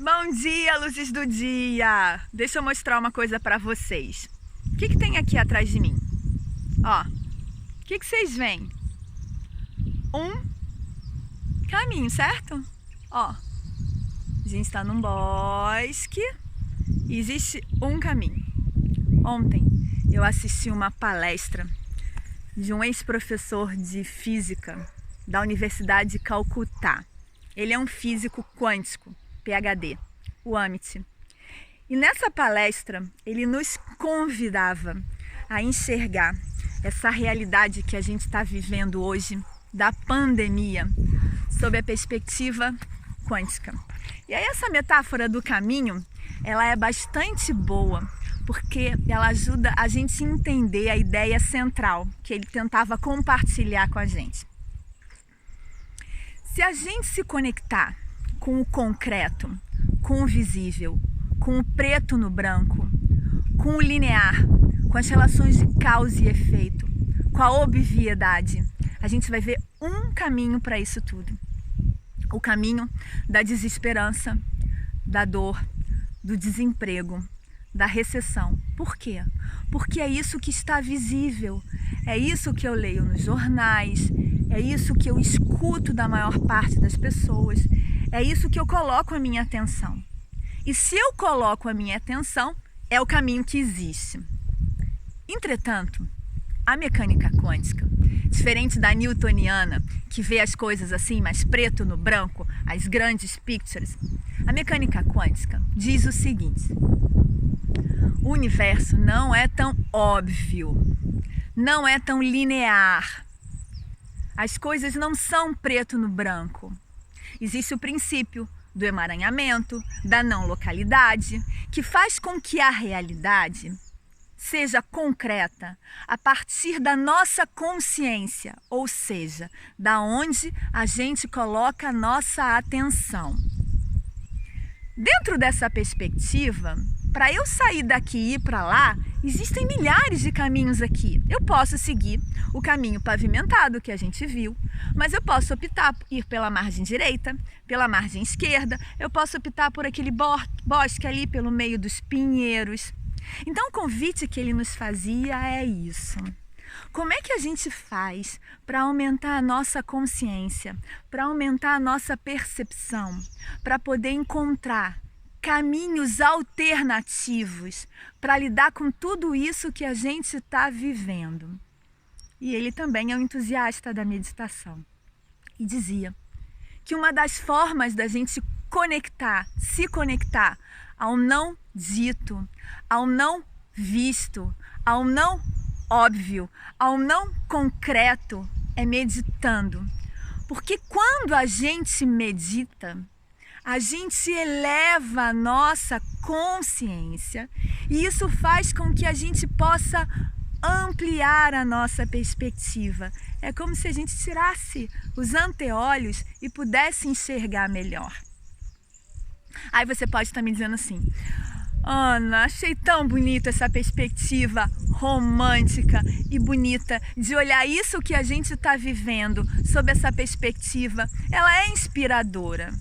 Bom dia, luzes do dia! Deixa eu mostrar uma coisa pra vocês. O que tem aqui atrás de mim? Ó, o que vocês veem? Um caminho, certo? Ó, a gente está num bosque e existe um caminho. Ontem eu assisti uma palestra de um ex-professor de física da Universidade de Calcutá. Ele é um físico quântico, PhD, o Amit. E nessa palestra ele nos convidava a enxergar essa realidade que a gente está vivendo hoje, da pandemia, sob a perspectiva quântica. E aí essa metáfora do caminho, ela é bastante boa, porque ela ajuda a gente a entender a ideia central que ele tentava compartilhar com a gente. Se a gente se conectar com o concreto, com o visível, com o preto no branco, com o linear, com as relações de causa e efeito, com a obviedade, a gente vai ver um caminho para isso tudo. O caminho da desesperança, da dor, do desemprego, da recessão. Por quê? Porque é isso que está visível, é isso que eu leio nos jornais, é isso que eu escuto da maior parte das pessoas, é isso que eu coloco a minha atenção. E se eu coloco a minha atenção, é o caminho que existe. Entretanto, a mecânica quântica, diferente da newtoniana, que vê as coisas assim, mais preto no branco, as grandes pictures, a mecânica quântica diz o seguinte: o universo não é tão óbvio, não é tão linear. As coisas não são preto no branco. Existe o princípio do emaranhamento, da não localidade, que faz com que a realidade seja concreta a partir da nossa consciência, ou seja, da onde a gente coloca a nossa atenção. Dentro dessa perspectiva, para eu sair daqui e ir para lá, existem milhares de caminhos aqui. Eu posso seguir o caminho pavimentado que a gente viu, mas eu posso optar por ir pela margem direita, pela margem esquerda, eu posso optar por aquele bosque ali pelo meio dos pinheiros. Então o convite que ele nos fazia é isso. Como é que a gente faz para aumentar a nossa consciência, para aumentar a nossa percepção, para poder encontrar caminhos alternativos para lidar com tudo isso que a gente está vivendo? E ele também é um entusiasta da meditação e dizia que uma das formas da gente se conectar ao não dito, ao não visto, ao não óbvio, ao não concreto, é meditando. Porque quando a gente medita, a gente eleva a nossa consciência e isso faz com que a gente possa ampliar a nossa perspectiva. É como se a gente tirasse os anteolhos e pudesse enxergar melhor. Aí você pode estar me dizendo assim: Ana, achei tão bonita essa perspectiva romântica e bonita de olhar isso que a gente está vivendo sob essa perspectiva. Ela é inspiradora,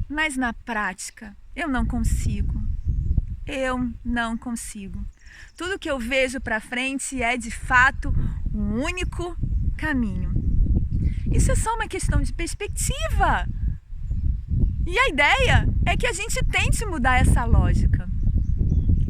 mas na prática eu não consigo. Tudo que eu vejo para frente é de fato um único caminho. Isso é só uma questão de perspectiva. E a ideia é que a gente tente mudar essa lógica.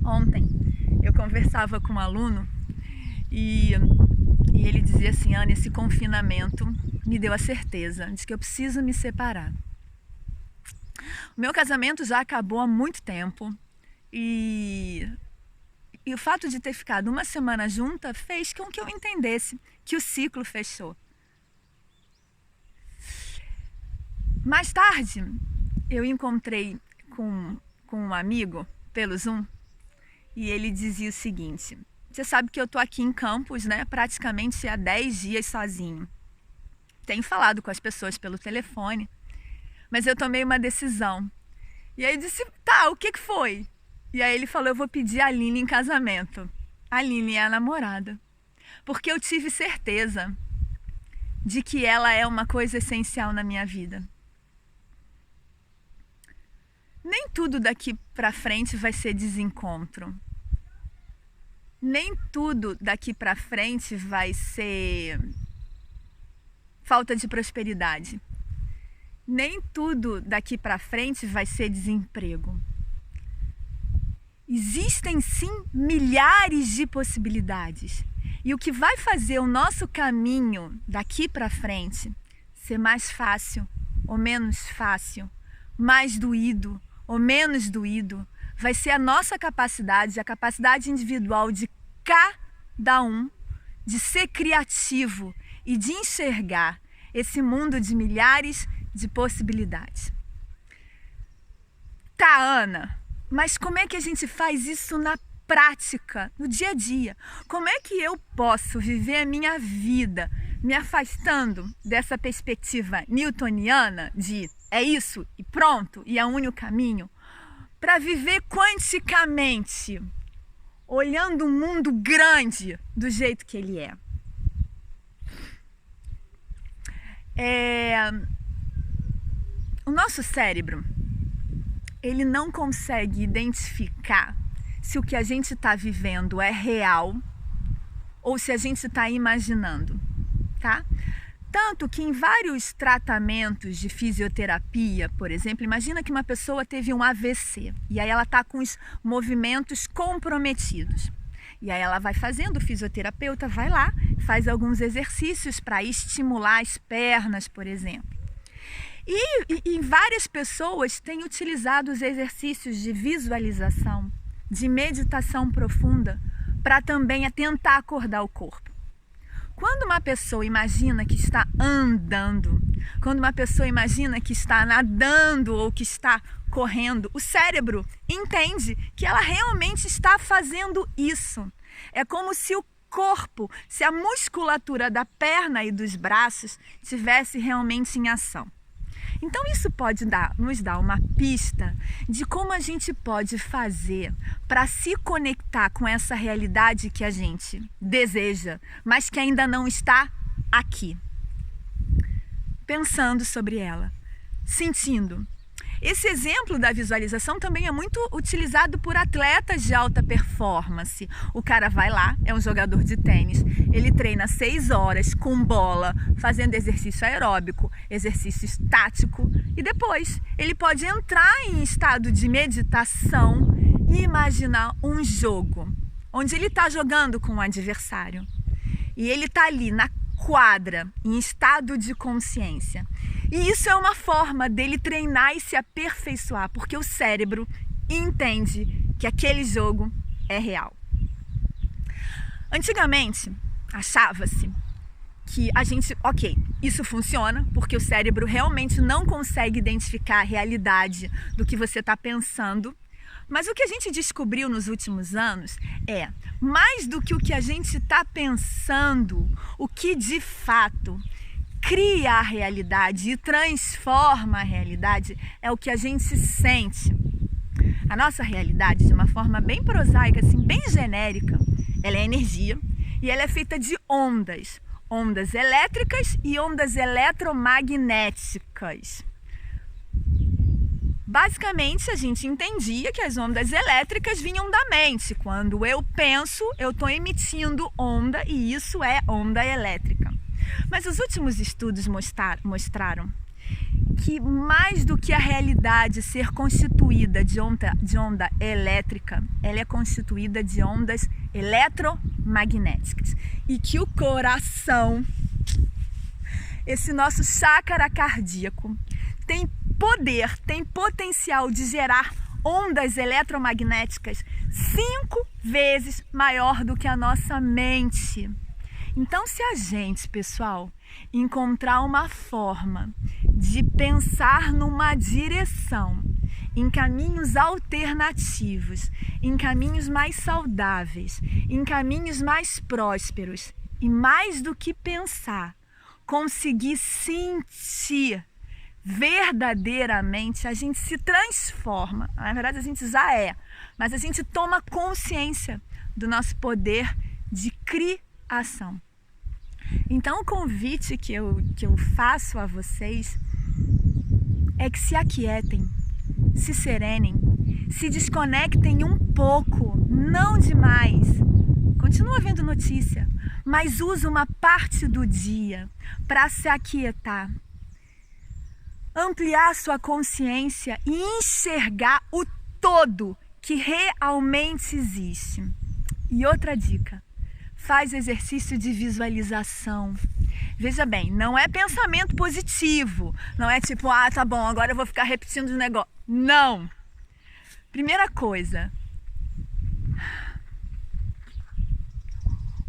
Ontem eu conversava com um aluno e ele dizia assim: Ana, esse confinamento me deu a certeza de que eu preciso me separar. O meu casamento já acabou há muito tempo e o fato de ter ficado uma semana junta fez com que eu entendesse que o ciclo fechou. Mais tarde, eu encontrei com um amigo pelo Zoom e ele dizia o seguinte: você sabe que eu tô aqui em Campos, né, praticamente há 10 dias sozinho. Tenho falado com as pessoas pelo telefone, mas eu tomei uma decisão. E aí eu disse: tá, o que foi? E aí ele falou: eu vou pedir a Aline em casamento. A Aline é a namorada. Porque eu tive certeza de que ela é uma coisa essencial na minha vida. Nem tudo daqui para frente vai ser desencontro. Nem tudo daqui para frente vai ser falta de prosperidade. Nem tudo daqui para frente vai ser desemprego. Existem sim milhares de possibilidades. E o que vai fazer o nosso caminho daqui para frente ser mais fácil ou menos fácil, mais doído ou menos doído, vai ser a nossa capacidade, a capacidade individual de cada um, de ser criativo e de enxergar esse mundo de milhares de possibilidades. Tá, Ana, mas como é que a gente faz isso na prática, no dia a dia? Como é que eu posso viver a minha vida me afastando dessa perspectiva newtoniana de é isso e pronto, e é o único caminho, para viver quanticamente, olhando o mundo grande do jeito que ele é? O nosso cérebro, ele não consegue identificar se o que a gente está vivendo é real ou se a gente está imaginando, tá? Tanto que em vários tratamentos de fisioterapia, por exemplo, imagina que uma pessoa teve um AVC e aí ela está com os movimentos comprometidos. E aí ela vai fazendo, o fisioterapeuta vai lá, faz alguns exercícios para estimular as pernas, por exemplo. E várias pessoas têm utilizado os exercícios de visualização, de meditação profunda, para também tentar acordar o corpo. Quando uma pessoa imagina que está andando, quando uma pessoa imagina que está nadando ou que está correndo, o cérebro entende que ela realmente está fazendo isso. É como se o corpo, se a musculatura da perna e dos braços estivesse realmente em ação. Então isso pode nos dar uma pista de como a gente pode fazer para se conectar com essa realidade que a gente deseja, mas que ainda não está aqui. Pensando sobre ela, sentindo. Esse exemplo da visualização também é muito utilizado por atletas de alta performance. O cara vai lá, é um jogador de tênis, ele treina 6 horas com bola, fazendo exercício aeróbico, exercício estático, e depois ele pode entrar em estado de meditação e imaginar um jogo, onde ele está jogando com o adversário. E ele está ali na quadra, em estado de consciência. E isso é uma forma dele treinar e se aperfeiçoar, porque o cérebro entende que aquele jogo é real. Antigamente, achava-se que a gente, isso funciona, porque o cérebro realmente não consegue identificar a realidade do que você está pensando. Mas o que a gente descobriu nos últimos anos é, mais do que o que a gente está pensando, o que de fato cria a realidade e transforma a realidade é o que a gente sente. A nossa realidade, de uma forma bem prosaica, assim, bem genérica, ela é energia e ela é feita de ondas. Ondas elétricas e ondas eletromagnéticas. Basicamente, a gente entendia que as ondas elétricas vinham da mente. Quando eu penso, eu estou emitindo onda e isso é onda elétrica. Mas os últimos estudos mostraram que mais do que a realidade ser constituída de onda elétrica, ela é constituída de ondas eletromagnéticas. E que o coração, esse nosso chácara cardíaco, tem poder, tem potencial de gerar ondas eletromagnéticas 5 vezes maior do que a nossa mente. Então, se a gente, pessoal, encontrar uma forma de pensar numa direção, em caminhos alternativos, em caminhos mais saudáveis, em caminhos mais prósperos, e mais do que pensar, conseguir sentir verdadeiramente, a gente se transforma. Na verdade, a gente já é, mas a gente toma consciência do nosso poder de criação. Então, o convite que eu faço a vocês é que se aquietem, se serenem, se desconectem um pouco, não demais. Continua vendo notícia, mas usa uma parte do dia para se aquietar, ampliar sua consciência e enxergar o todo que realmente existe. E outra dica, faz exercício de visualização. Veja bem, não é pensamento positivo, não é tipo, tá bom, agora eu vou ficar repetindo os negócios. Não! Primeira coisa,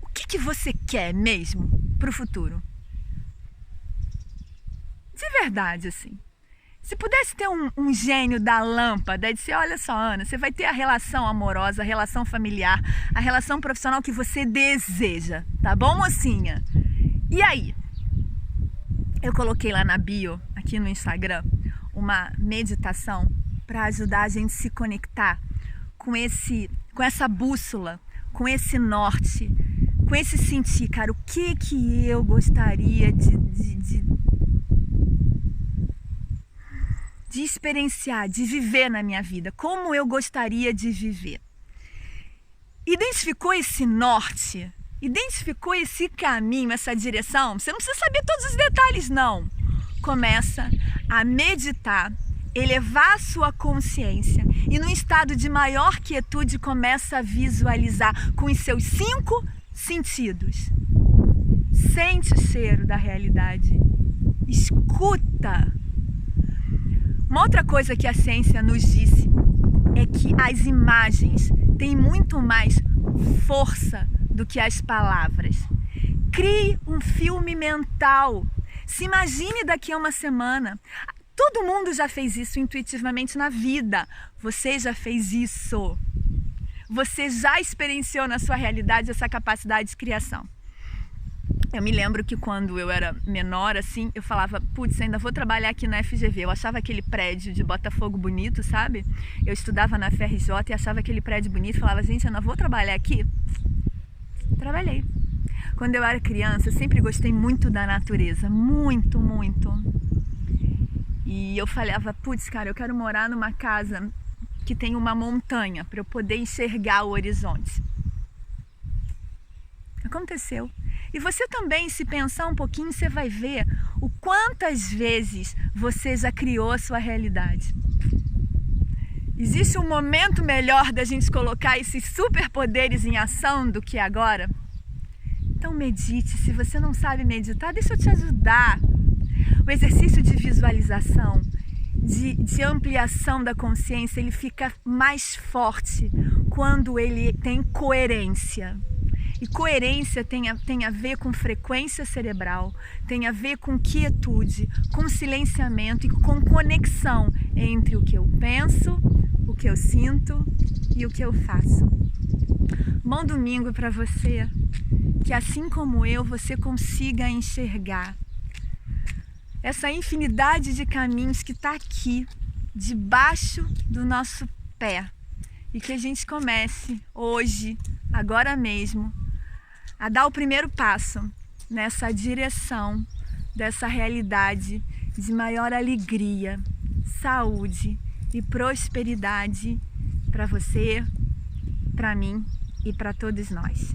o que você quer mesmo pro futuro? De verdade, assim. Se pudesse ter um gênio da lâmpada e dizer, olha só, Ana, você vai ter a relação amorosa, a relação familiar, a relação profissional que você deseja, tá bom, mocinha? E aí? Eu coloquei lá na bio, aqui no Instagram, uma meditação para ajudar a gente a se conectar com essa bússola, com esse norte, com esse sentir, cara, o que eu gostaria de experienciar, de viver na minha vida, como eu gostaria de viver. Identificou esse norte? Identificou esse caminho, essa direção? Você não precisa saber todos os detalhes, não. Começa a meditar, elevar a sua consciência e num estado de maior quietude começa a visualizar com os seus 5 sentidos. Sente o cheiro da realidade. Escuta. Uma outra coisa que a ciência nos disse é que as imagens têm muito mais força do que as palavras. Crie um filme mental. Se imagine daqui a uma semana. Todo mundo já fez isso intuitivamente na vida. Você já fez isso. Você já experienciou na sua realidade essa capacidade de criação. Eu me lembro que quando eu era menor, assim, eu falava, putz, ainda vou trabalhar aqui na FGV. Eu achava aquele prédio de Botafogo bonito, sabe? Eu estudava na FRJ e achava aquele prédio bonito. Falava, gente, eu não vou trabalhar aqui. Trabalhei. Quando eu era criança, eu sempre gostei muito da natureza. Muito, muito. E eu falava, putz, cara, eu quero morar numa casa que tem uma montanha para eu poder enxergar o horizonte. Aconteceu. E você também, se pensar um pouquinho, você vai ver o quantas vezes você já criou a sua realidade. Existe um momento melhor da gente colocar esses superpoderes em ação do que agora? Então medite. Se você não sabe meditar, deixa eu te ajudar. O exercício de visualização, de ampliação da consciência, ele fica mais forte quando ele tem coerência. E coerência tem a ver com frequência cerebral, tem a ver com quietude, com silenciamento e com conexão entre o que eu penso, o que eu sinto e o que eu faço. Bom domingo para você, que assim como eu, você consiga enxergar essa infinidade de caminhos que está aqui, debaixo do nosso pé. E que a gente comece hoje, agora mesmo, a dar o primeiro passo nessa direção dessa realidade de maior alegria, saúde e prosperidade para você, para mim e para todos nós.